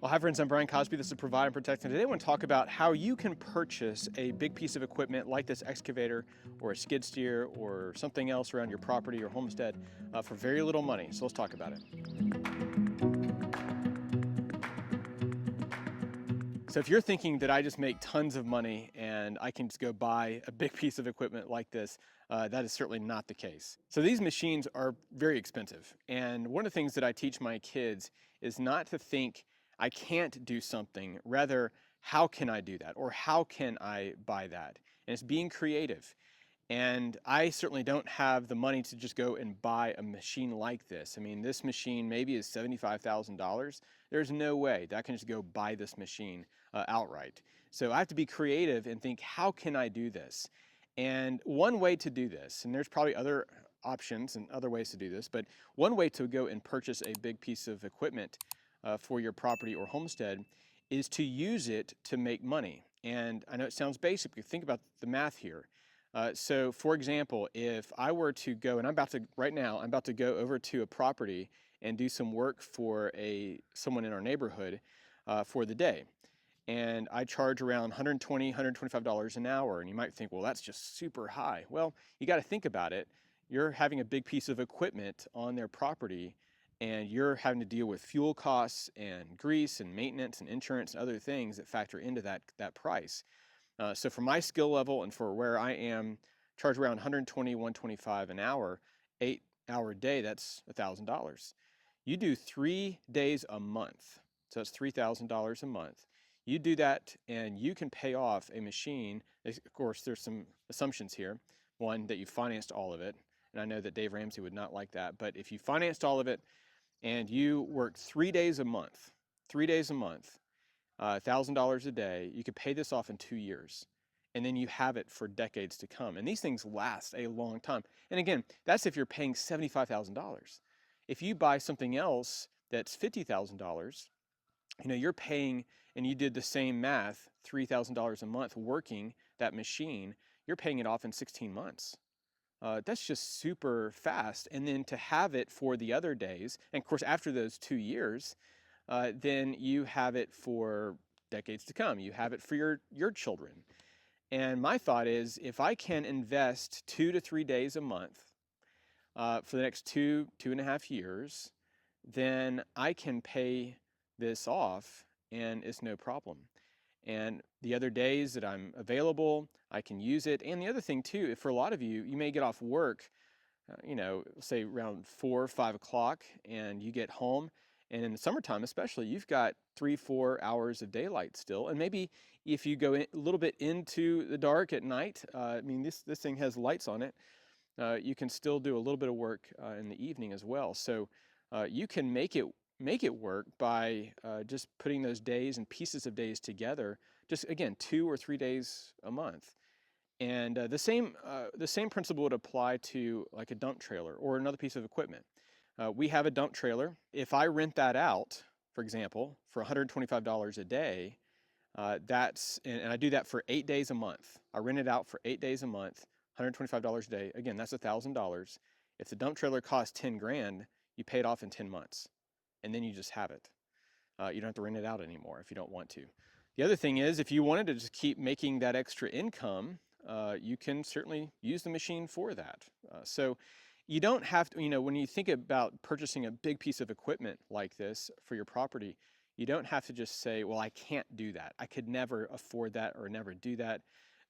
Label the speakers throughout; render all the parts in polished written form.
Speaker 1: Well, hi friends, I'm Brian Cosby. This is Provide and Protect, and today I want to talk about how you can purchase a big piece of equipment like this excavator or a skid steer or something else around your property or homestead for very little money. So let's talk about it. So if you're thinking that I just make tons of money and I can just go buy a big piece of equipment like this, that is certainly not the case. So these machines are very expensive. And one of the things that I teach my kids is not to think I can't do something, rather, how can I do that? Or how can I buy that? And it's being creative. And I certainly don't have the money to just go and buy a machine like this. I mean, this machine maybe is $75,000. There's no way that I can just go buy this machine outright. So I have to be creative and think, how can I do this? And one way to do this, and there's probably other options and other ways to do this, but one way to go and purchase a big piece of equipment for your property or homestead is to use it to make money. And I know it sounds basic, but think about the math here. So for example, if I were to go, and right now, I'm about to go over to a property and do some work for someone in our neighborhood for the day. And I charge around $120, $125 an hour. And you might think, well, that's just super high. Well, you got to think about it. You're having a big piece of equipment on their property, and you're having to deal with fuel costs and grease and maintenance and insurance and other things that factor into that price. So for my skill level and for where I am, charge around 120, 125 an hour, 8-hour day, that's $1,000. You do 3 days a month, so that's $3,000 a month. You do that and you can pay off a machine. Of course, there's some assumptions here. One, that you financed all of it, and I know that Dave Ramsey would not like that, but if you financed all of it and you work 3 days a month, $1,000 a day, you could pay this off in 2 years. And then you have it for decades to come. And these things last a long time. And again, that's if you're paying $75,000. If you buy something else that's $50,000, you're paying, and you did the same math, $3,000 a month working that machine, you're paying it off in 16 months. That's just super fast. And then to have it for the other days, and of course after those 2 years, then you have it for decades to come. You have it for your children. And my thought is, if I can invest 2 to 3 days a month for the next 2.5 years, then I can pay this off and it's no problem. And the other days that I'm available, I can use it. And the other thing too, for a lot of you, you may get off work, say around 4 or 5 o'clock, and you get home. And in the summertime especially, you've got 3-4 hours of daylight still. And maybe if you go a little bit into the dark at night, this thing has lights on it, you can still do a little bit of work in the evening as well. So you can make it work by just putting those days and pieces of days together, just again, 2 or 3 days a month. And the same principle would apply to like a dump trailer or another piece of equipment. We have a dump trailer. If I rent that out, for example, for $125 a day, and I do that for 8 days a month. I rent it out for 8 days a month, $125 a day. Again, that's $1,000. If the dump trailer costs 10 grand, you pay it off in 10 months, and then you just have it. You don't have to rent it out anymore if you don't want to. The other thing is, if you wanted to just keep making that extra income, you can certainly use the machine for that. So you don't have to, when you think about purchasing a big piece of equipment like this for your property, you don't have to just say, well, I can't do that. I could never afford that or never do that.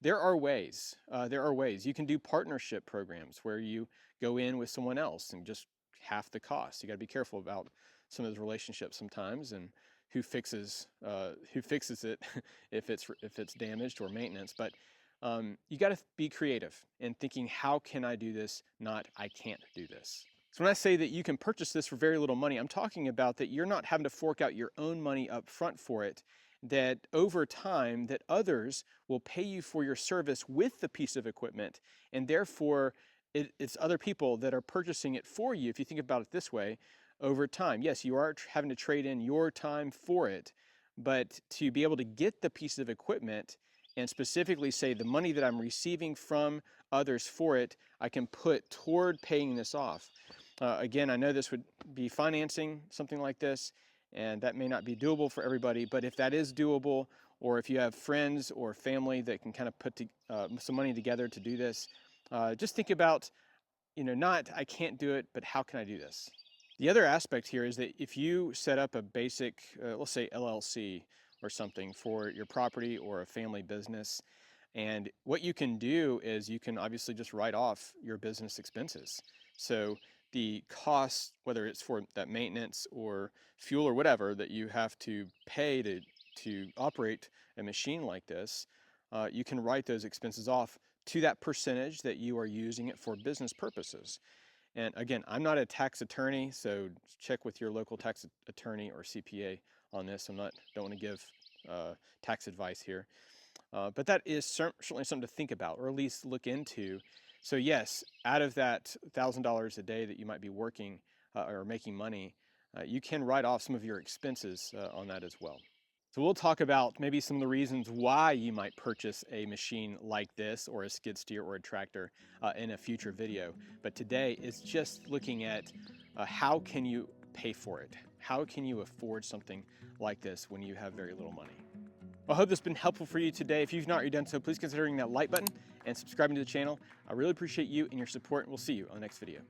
Speaker 1: There are ways. You can do partnership programs where you go in with someone else and just half the cost. You got to be careful about some of those relationships sometimes, and who fixes it if it's damaged or maintenance. But you got to be creative in thinking, how can I do this? Not, I can't do this. So when I say that you can purchase this for very little money, I'm talking about that you're not having to fork out your own money up front for it, that over time that others will pay you for your service with the piece of equipment, and therefore it's other people that are purchasing it for you. If you think about it this way, over time, yes, you are having to trade in your time for it, but to be able to get the piece of equipment and specifically say the money that I'm receiving from others for it, I can put toward paying this off. Again, I know this would be financing something like this, and that may not be doable for everybody, but if that is doable, or if you have friends or family that can kind of put some money together to do this, just think about, not I can't do it, but how can I do this? The other aspect here is that if you set up a basic, let's say LLC or something for your property or a family business, and what you can do is you can obviously just write off your business expenses. So the costs, whether it's for that maintenance or fuel or whatever that you have to pay to operate a machine like this, you can write those expenses off to that percentage that you are using it for business purposes. And again, I'm not a tax attorney, so check with your local tax attorney or CPA on this. Don't want to give tax advice here. But that is certainly something to think about, or at least look into. So yes, out of that $1,000 a day that you might be working or making money, you can write off some of your expenses on that as well. So we'll talk about maybe some of the reasons why you might purchase a machine like this, or a skid steer or a tractor in a future video. But today is just looking at how can you pay for it? How can you afford something like this when you have very little money? I hope this has been helpful for you today. If you've not already done so, please consider hitting that like button and subscribing to the channel. I really appreciate you and your support, and we'll see you on the next video.